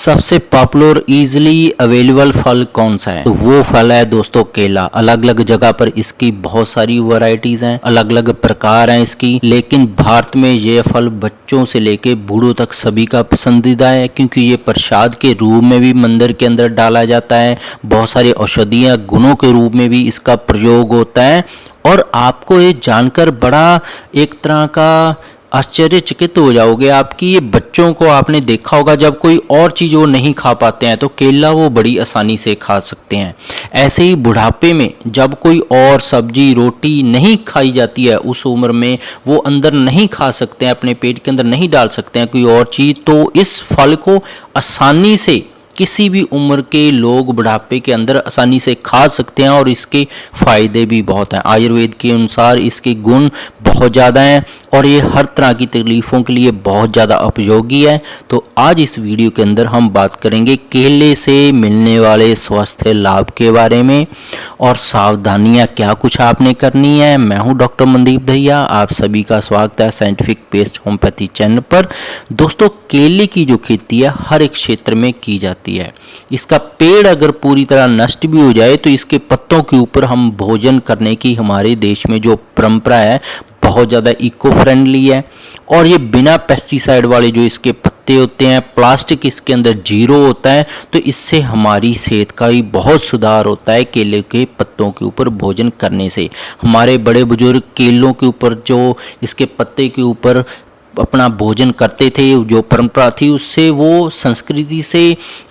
सबसे popular easily available फल कौन सा है? तो वो फल है दोस्तों केला। अलग अलग जगह पर इसकी बहुत सारी वैरायटीज हैं, अलग अलग प्रकार हैं इसकी, लेकिन भारत में ये फल बच्चों से लेके बूढ़ों तक सभी का पसंदीदा है, क्योंकि ये प्रसाद के रूप में भी मंदिर के अंदर डाला जाता है। बहुत सारे औषधीय गुणों के रूप में भी इसका प्रयोग होता है। और आपको ये जानकर बड़ा एक तरह का आश्चर्यचकित हो जाओगे आपकी, ये बच्चों को आपने देखा होगा जब कोई और चीज़ वो नहीं खा पाते हैं तो केला वो बड़ी आसानी से खा सकते हैं। ऐसे ही बुढ़ापे में जब कोई और सब्जी रोटी नहीं खाई जाती है, उस उम्र में वो अंदर नहीं खा सकते हैं, अपने पेट के अंदर नहीं डाल सकते हैं कोई और चीज़, तो इस फल को आसानी से किसी भी उम्र के लोग बुढ़ापे के अंदर आसानी से खा सकते हैं और इसके फायदे भी बहुत हैं। आयुर्वेद के अनुसार इसके गुण बहुत ज़्यादा हैं और ये हर तरह की तकलीफ़ों के लिए बहुत ज़्यादा उपयोगी है। तो आज इस वीडियो के अंदर हम बात करेंगे केले से मिलने वाले स्वास्थ्य लाभ के बारे में और सावधानियां क्या कुछ आपने करनी है। मैं हूं डॉक्टर मनदीप दहिया, आप सभी का स्वागत है साइंटिफिक बेस्ड होम्योपैथी चैनल पर। दोस्तों, केले की जो खेती है हर एक क्षेत्र में की जाती है। इसका पेड़ अगर पूरी तरह नष्ट भी हो जाए तो इसके पत्तों के ऊपर हम भोजन करने की हमारे देश में जो परंपरा है बहुत ज़्यादा इको फ्रेंडली है। और ये बिना पेस्टिसाइड वाले जो इसके पत्ते होते हैं, प्लास्टिक इसके अंदर जीरो होता है, तो इससे हमारी सेहत का भी बहुत सुधार होता है। केले के पत्तों के ऊपर भोजन करने से हमारे बड़े बुजुर्ग केलों के ऊपर जो इसके पत्ते के ऊपर अपना भोजन करते थे, जो परंपरा थी उससे वो संस्कृति से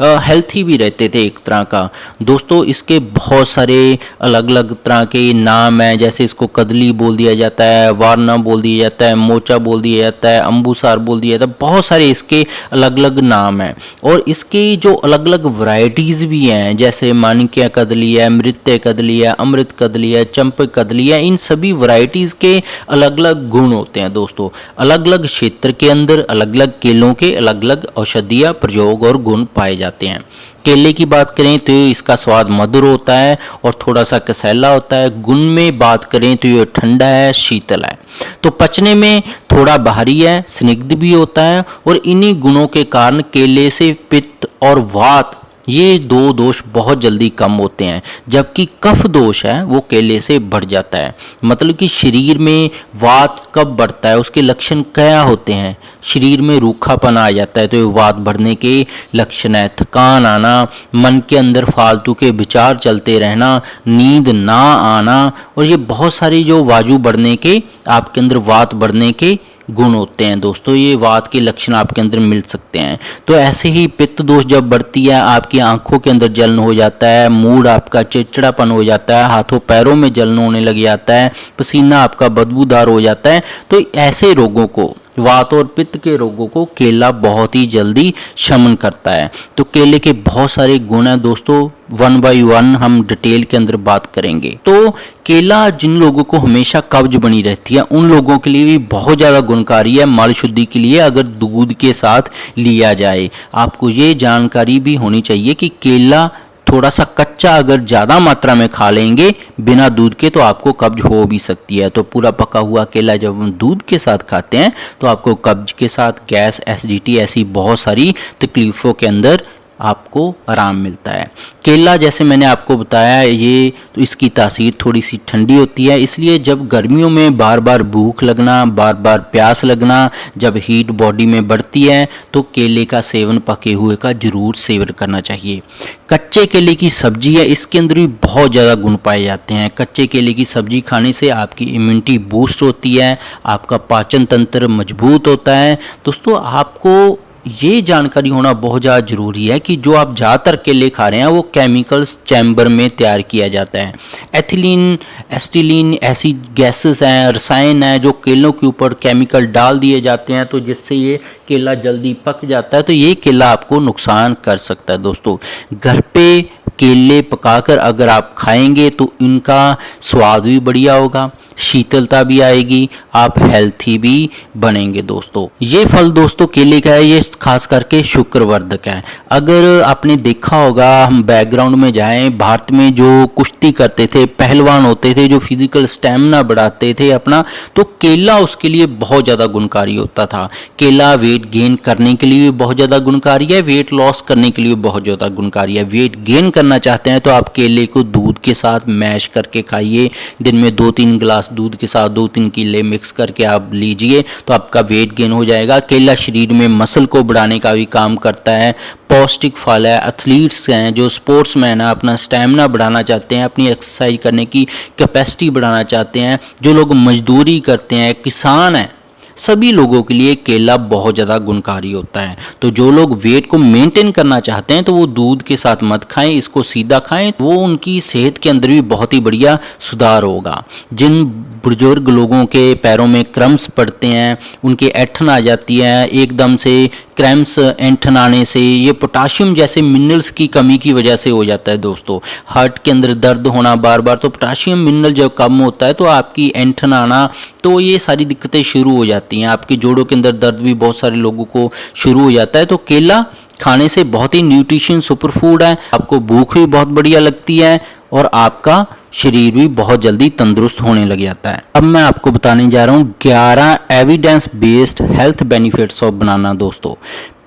हेल्थी भी रहते थे एक तरह का। दोस्तों, इसके बहुत सारे अलग अलग तरह के नाम हैं, जैसे इसको कदली बोल दिया जाता है, वारना बोल दिया जाता है, मोचा बोल दिया जाता है, अम्बूसार बोल दिया जाता है, बहुत सारे इसके अलग अलग नाम हैं। और इसके जो अलग अलग वैरायटीज़ भी हैं, जैसे माणिक्य कदली है, मृत्य कदली है, अमृत कदली है, चंपक कदली है, इन सभी वैरायटीज़ के अलग अलग गुण होते हैं। दोस्तों, अलग अलग क्षेत्र के अंदर अलग अलग केलों के अलग अलग औषधीय प्रयोग और गुण पाए जाते हैं। केले की बात करें तो इसका स्वाद मधुर होता है और थोड़ा सा कसैला होता है। गुण में बात करें तो ये ठंडा है, शीतल है, तो पचने में थोड़ा भारी है, स्निग्ध भी होता है। और इन्हीं गुणों के कारण केले से पित्त और वात, ये दो दोष बहुत जल्दी कम होते हैं, जबकि कफ दोष है वो केले से बढ़ जाता है। मतलब कि शरीर में वात कब बढ़ता है, उसके लक्षण क्या होते हैं? शरीर में रूखापन आ जाता है तो ये वात बढ़ने के लक्षण है। थकान आना, मन के अंदर फालतू के विचार चलते रहना, नींद ना आना, और ये बहुत सारी जो वायु बढ़ने के, आपके अंदर वात बढ़ने के गुण होते हैं। दोस्तों, ये वात के लक्षण आपके अंदर मिल सकते हैं। तो ऐसे ही पित्त दोष जब बढ़ती है, आपकी आंखों के अंदर जलन हो जाता है, मूड आपका चिड़चिड़ापन हो जाता है, हाथों पैरों में जलन होने लग जाता है, पसीना आपका बदबूदार हो जाता है, तो ऐसे रोगों को, वात और पित्त के रोगों को केला बहुत ही जल्दी शमन करता है। तो केले के बहुत सारे गुण हैं दोस्तों, वन बाय वन हम डिटेल के अंदर बात करेंगे। तो केला जिन लोगों को हमेशा कब्ज बनी रहती है उन लोगों के लिए भी बहुत ज़्यादा गुणकारी है, मल शुद्धि के लिए, अगर दूध के साथ लिया जाए। आपको ये जानकारी भी होनी चाहिए कि केला थोड़ा सा कच्चा अगर ज़्यादा मात्रा में खा लेंगे बिना दूध के तो आपको कब्ज हो भी सकती है। तो पूरा पका हुआ केला जब हम दूध के साथ खाते हैं तो आपको कब्ज के साथ गैस, एसिडिटी, ऐसी बहुत सारी तकलीफ़ों के अंदर आपको आराम मिलता है। केला, जैसे मैंने आपको बताया, ये तो इसकी तासीर थोड़ी सी ठंडी होती है, इसलिए जब गर्मियों में बार बार भूख लगना, बार बार प्यास लगना, जब हीट बॉडी में बढ़ती है तो केले का सेवन पके हुए का जरूर सेवन करना चाहिए। कच्चे केले की सब्जी है, इसके अंदर भी बहुत ज़्यादा गुण पाए जाते हैं। कच्चे केले की सब्जी खाने से आपकी इम्यूनिटी बूस्ट होती है, आपका पाचन तंत्र मजबूत होता है। दोस्तों, आपको ये जानकारी होना बहुत ज़्यादा ज़रूरी है कि जो आप ज़्यादातर केले खा रहे हैं वो केमिकल्स चैम्बर में तैयार किया जाता है। एथिलीन, एस्टिलीन, ऐसी गैसेस हैं, रसायन हैं जो केलों के ऊपर केमिकल डाल दिए जाते हैं, तो जिससे ये केला जल्दी पक जाता है, तो ये केला आपको नुकसान कर सकता है। दोस्तों, घर पे केले पकाकर अगर आप खाएंगे तो इनका स्वाद भी बढ़िया होगा, शीतलता भी आएगी, आप हेल्थी भी बनेंगे दोस्तों। ये फल दोस्तों केले का है, ये खास करके शुक्रवर्धक है। अगर आपने देखा होगा, हम बैकग्राउंड में जाएं, भारत में जो कुश्ती करते थे, पहलवान होते थे, जो फिजिकल स्टेमिना बढ़ाते थे अपना, तो केला उसके लिए बहुत ज़्यादा गुणकारी होता था। केला वेट गेन करने के लिए भी बहुत ज़्यादा गुणकारी है, वेट लॉस करने के लिए बहुत ज़्यादा गुणकारी है। वेट गेन करना चाहते हैं तो आप केले को दूध के साथ मैश करके खाइए। दिन में 2-3 गिलास दूध के साथ 2-3 केले मिक्स करके आप लीजिए तो आपका वेट गेन हो जाएगा। केला शरीर में मसल को बढ़ाने का भी काम करता है। पौष्टिक फल है। एथलीट्स हैं, जो स्पोर्ट्समैन है, अपना स्टैमिना बढ़ाना चाहते हैं, अपनी एक्सरसाइज करने की कैपेसिटी बढ़ाना चाहते हैं, जो लोग मजदूरी करते हैं, किसान हैं, सभी लोगों के लिए केला बहुत ज़्यादा गुणकारी होता है। तो जो लोग वेट को मेंटेन करना चाहते हैं तो वो दूध के साथ मत खाएं, इसको सीधा खाएं, वो उनकी सेहत के अंदर भी बहुत ही बढ़िया सुधार होगा। जिन बुजुर्ग लोगों के पैरों में क्रम्स पड़ते हैं, उनके ऐंठन आ जाती है एकदम से, क्रैम्प्स ऐंठन आने से ये पोटाशियम जैसे मिनरल्स की कमी की वजह से हो जाता है दोस्तों। हार्ट के अंदर दर्द होना बार बार, तो पोटाशियम मिनरल जब कम होता है तो आपकी ऐंठन आना, तो ये सारी दिक्कतें शुरू हो जाती हैं। आपके जोड़ों के अंदर दर्द भी बहुत सारे लोगों को शुरू हो जाता है। तो केला खाने से बहुत ही न्यूट्रिशन सुपर फूड है, आपको भूख भी बहुत बढ़िया लगती है और आपका शरीर भी बहुत जल्दी तंदुरुस्त होने लग जाता है। अब मैं आपको बताने जा रहा हूँ 11 evidence based health benefits of बनाना दोस्तों।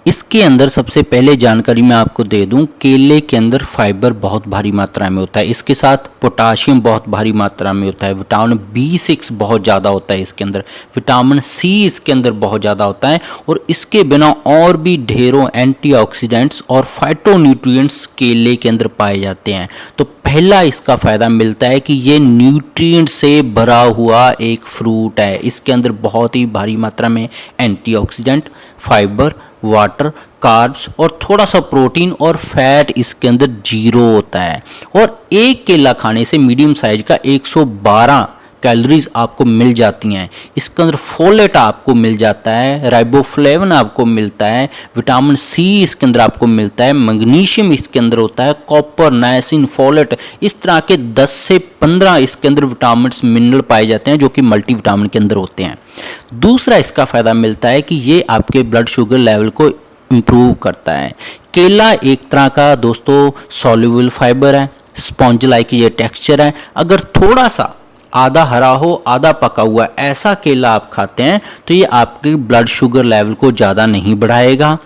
इसके अंदर सबसे पहले जानकारी मैं आपको दे दूं, केले के अंदर फाइबर बहुत भारी मात्रा में होता है, इसके साथ पोटाशियम बहुत भारी मात्रा में होता है, विटामिन B6 बहुत ज़्यादा होता है इसके अंदर, विटामिन C इसके अंदर बहुत ज़्यादा होता है, और इसके बिना और भी ढेरों एंटीऑक्सीडेंट्स और फाइटोन्यूट्रिएंट्स केले के अंदर पाए जाते हैं। तो पहला इसका फ़ायदा मिलता है कि ये न्यूट्रिएंट से भरा हुआ एक फ्रूट है। इसके अंदर बहुत ही भारी मात्रा में एंटीऑक्सीडेंट, फाइबर, वाटर, कार्ब्स और थोड़ा सा प्रोटीन और फैट इसके अंदर 0 होता है। और एक केला खाने से मीडियम साइज का 112 कैलोरीज आपको मिल जाती हैं। इसके अंदर फोलेट आपको मिल जाता है, राइबोफ्लेविन आपको मिलता है, विटामिन C इसके अंदर आपको मिलता है, मैग्नीशियम इसके अंदर होता है, कॉपर, नायसिन, फोलेट, इस तरह के 10 से 15 इसके अंदर विटामिन मिनरल पाए जाते हैं जो कि मल्टीविटामिन के अंदर होते हैं। दूसरा इसका फायदा मिलता है कि ये आपके ब्लड शुगर लेवल को इम्प्रूव करता है। केला एक तरह का दोस्तों सॉल्युबल फाइबर है, स्पॉन्ज लाइक ये टेक्सचर है। अगर थोड़ा सा आधा हरा हो आधा पका हुआ ऐसा केला आप खाते हैं तो ये आपके ब्लड शुगर लेवल को ज़्यादा नहीं बढ़ाएगा।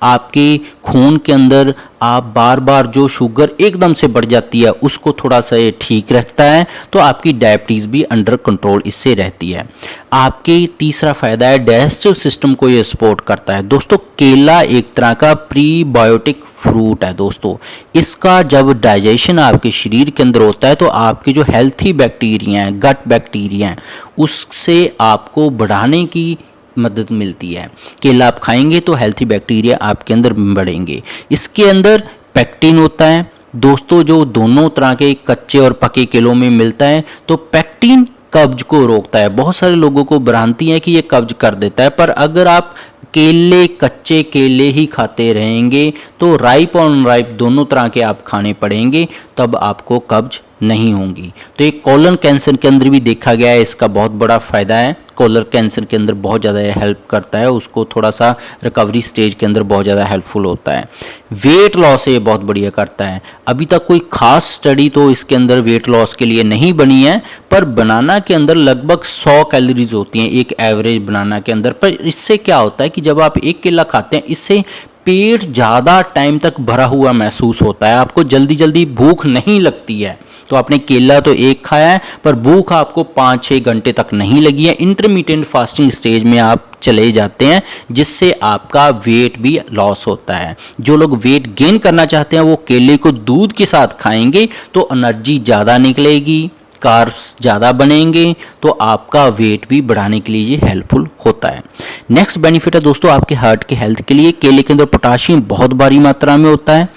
आपके खून के अंदर आप बार बार जो शुगर एकदम से बढ़ जाती है उसको थोड़ा सा ये ठीक रखता है, तो आपकी डायबिटीज़ भी अंडर कंट्रोल इससे रहती है। आपके तीसरा फ़ायदा है डाइजेस्टिव सिस्टम को ये सपोर्ट करता है। दोस्तों केला एक तरह का प्रीबायोटिक फ्रूट है दोस्तों। इसका जब डाइजेशन आपके शरीर के अंदर होता है तो आपके जो हेल्थी बैक्टीरिया हैं, गट बैक्टीरिया हैं, उससे आपको बढ़ाने की मदद मिलती है। केला आप खाएंगे तो हेल्थी बैक्टीरिया आपके अंदर बढ़ेंगे। इसके अंदर पेक्टिन होता है दोस्तों, जो दोनों तरह के कच्चे और पके केलों में मिलता है। तो पेक्टिन कब्ज को रोकता है। बहुत सारे लोगों को भ्रांति है कि ये कब्ज कर देता है, पर अगर आप केले, कच्चे केले ही खाते रहेंगे तो राइप और अनराइप दोनों तरह के आप खाने पड़ेंगे, तब आपको कब्ज नहीं होंगी। तो ये कोलन कैंसर के अंदर भी देखा गया है, इसका बहुत बड़ा फायदा है। कोलर कैंसर के अंदर बहुत ज़्यादा हेल्प करता है, उसको थोड़ा सा रिकवरी स्टेज के अंदर बहुत ज़्यादा हेल्पफुल होता है। वेट लॉस ये बहुत बढ़िया करता है। अभी तक कोई खास स्टडी तो इसके अंदर वेट लॉस के लिए नहीं बनी है, पर बनाना के अंदर लगभग 100 कैलोरीज होती हैं एक एवरेज बनाना के अंदर। पर इससे क्या होता है कि जब आप एक केला खाते हैं, इससे पेट ज़्यादा टाइम तक भरा हुआ महसूस होता है, आपको जल्दी जल्दी भूख नहीं लगती है। तो आपने केला तो एक खाया है पर भूख आपको 5-6 घंटे तक नहीं लगी है। इंटरमीडिएट फास्टिंग स्टेज में आप चले जाते हैं, जिससे आपका वेट भी लॉस होता है। जो लोग वेट गेन करना चाहते हैं वो केले को दूध के साथ खाएंगे तो एनर्जी ज़्यादा निकलेगी, कार्ब्स ज़्यादा बनेंगे, तो आपका वेट भी बढ़ाने के लिए ये हेल्पफुल होता है। होता है। नेक्स्ट बेनिफिट है दोस्तों आपके हार्ट के हेल्थ के लिए, केले के अंदर पोटाशियम बहुत भारी मात्रा में होता है।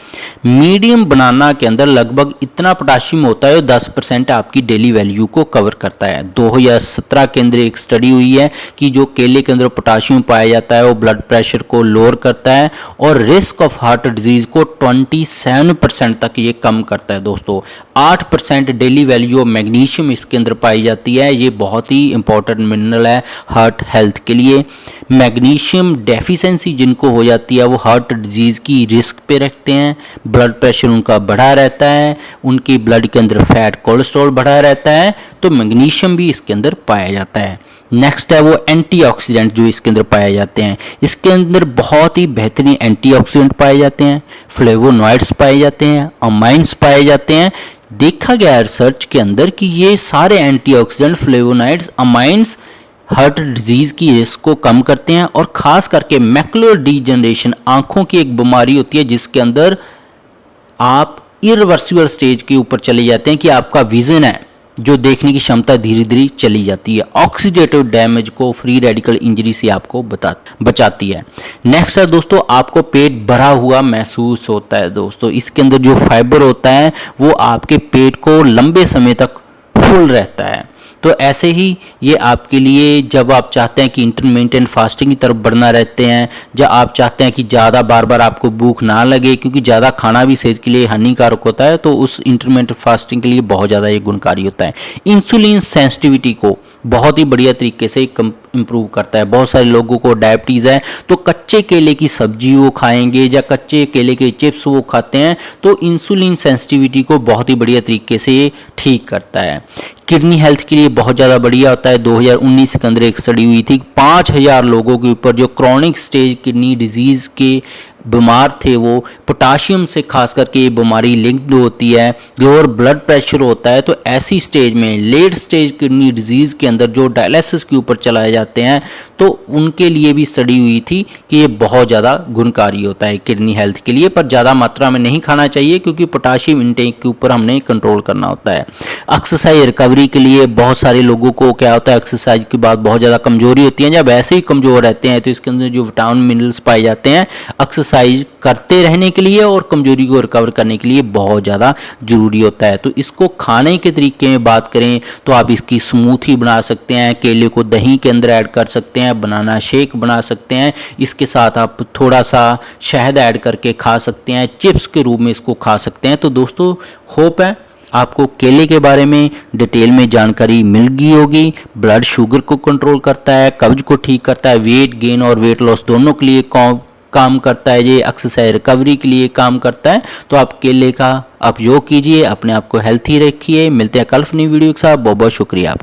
मीडियम बनाना के अंदर लगभग इतना पोटाशियम होता है 10% आपकी डेली वैल्यू को कवर करता है। 2017 के अंदर एक स्टडी हुई है कि जो केले के अंदर पोटाशियम पाया जाता है वो ब्लड प्रेशर को लोअर करता है और रिस्क ऑफ हार्ट डिजीज को 27% तक ये कम करता है दोस्तों। 8% डेली वैल्यू ऑफ मैग्नीशियम इसके अंदर पाई जाती है, ये बहुत ही इंपॉर्टेंट मिनरल है हार्ट हेल्थ के लिए। मैग्नीशियम डेफिशिएंसी जिनको हो जाती है वो हार्ट डिजीज की रिस्क पे रखते हैं, ब्लड प्रेशर उनका बढ़ा रहता है, उनकी ब्लड के अंदर फैट कोलेस्ट्रॉल बढ़ा रहता है, तो मैग्नीशियम भी इसके अंदर पाया जाता है। नेक्स्ट है वो एंटीऑक्सीडेंट जो इसके अंदर पाए जाते हैं। इसके अंदर बहुत ही बेहतरीन एंटीऑक्सीडेंट पाए जाते हैं, फ्लेवोनॉइड्स पाए जाते हैं, अमाइंस पाए जाते हैं। देखा गया है रिसर्च के अंदर कि ये सारे antioxidant, flavonoids, amines heart disease की रिस्क को कम करते हैं और खास करके मैकुलर डीजनरेशन, आंखों की एक बीमारी होती है जिसके अंदर आप इरिवर्सिबल स्टेज के ऊपर चले जाते हैं कि आपका विजन है जो देखने की क्षमता धीरे धीरे चली जाती है। ऑक्सीडेटिव डैमेज को, फ्री रेडिकल इंजरी से आपको बचाती है। नेक्स्ट है दोस्तों आपको पेट भरा हुआ महसूस होता है दोस्तों। इसके अंदर जो फाइबर होता है वो आपके पेट को लंबे समय तक फुल रहता है। तो ऐसे ही ये आपके लिए जब आप चाहते हैं कि इंटरमिटेंट फास्टिंग की तरफ बढ़ना रहते हैं, जब आप चाहते हैं कि ज़्यादा बार बार आपको भूख ना लगे, क्योंकि ज़्यादा खाना भी सेहत के लिए हानिकारक होता है, तो उस इंटरमिटेंट फास्टिंग के लिए बहुत ज़्यादा ये गुणकारी होता है। इंसुलिन सेंसिटिविटी को बहुत ही बढ़िया तरीके से इम्प्रूव करता है। बहुत सारे लोगों को डायबिटीज़ है तो कच्चे केले की सब्जी वो खाएंगे या कच्चे केले के चिप्स वो खाते हैं तो इंसुलिन सेंसिटिविटी को बहुत ही बढ़िया तरीके से ये ठीक करता है। किडनी हेल्थ के लिए बहुत ज़्यादा बढ़िया होता है। 2019 के अंदर एक स्टडी हुई थी, 5000 लोगों के ऊपर जो क्रॉनिक स्टेज किडनी डिजीज़ के बीमार थे वो पोटाशियम से खास करके ये बीमारी लिंक्ड होती है, लोअर ब्लड प्रेशर होता है। तो ऐसी स्टेज में लेट स्टेज किडनी डिजीज़ के अंदर जो डायलिसिस के ऊपर चलाए जाते हैं तो उनके लिए भी स्टडी हुई थी कि ये बहुत ज़्यादा गुणकारी होता है किडनी हेल्थ के लिए, पर ज़्यादा मात्रा में नहीं खाना चाहिए क्योंकि पोटाशियम इंटेक के ऊपर हमने कंट्रोल करना होता है। एक्सरसाइज रिकवरी के लिए बहुत सारे लोगों को क्या होता है, एक्सरसाइज के बाद बहुत ज़्यादा कमजोरी होती है, जब ऐसे ही कमज़ोर रहते हैं तो इसके अंदर जो विटामिन मिनरल्स पाए जाते हैं एक्सरसाइज करते रहने के लिए और कमजोरी को रिकवर करने के लिए बहुत ज़्यादा जरूरी होता है। तो इसको खाने के तरीके में बात करें तो आप इसकी स्मूथी बना सकते हैं, केले को दही के अंदर ऐड कर सकते हैं, बनाना शेक बना सकते हैं, इसके साथ आप थोड़ा सा शहद ऐड करके खा सकते हैं, चिप्स के रूप में इसको खा सकते हैं। तो दोस्तों होप है आपको केले के बारे में डिटेल में जानकारी मिल गई होगी। ब्लड शुगर को कंट्रोल करता है, कब्ज को ठीक करता है, वेट गेन और वेट लॉस दोनों के लिए काम करता है, ये एक्सरसाइज रिकवरी के लिए काम करता है। तो आप केले का उपयोग कीजिए, अपने आप को हेल्थी रखिए। मिलते हैं कल नई वीडियो के साथ। बहुत बहुत शुक्रिया आपका।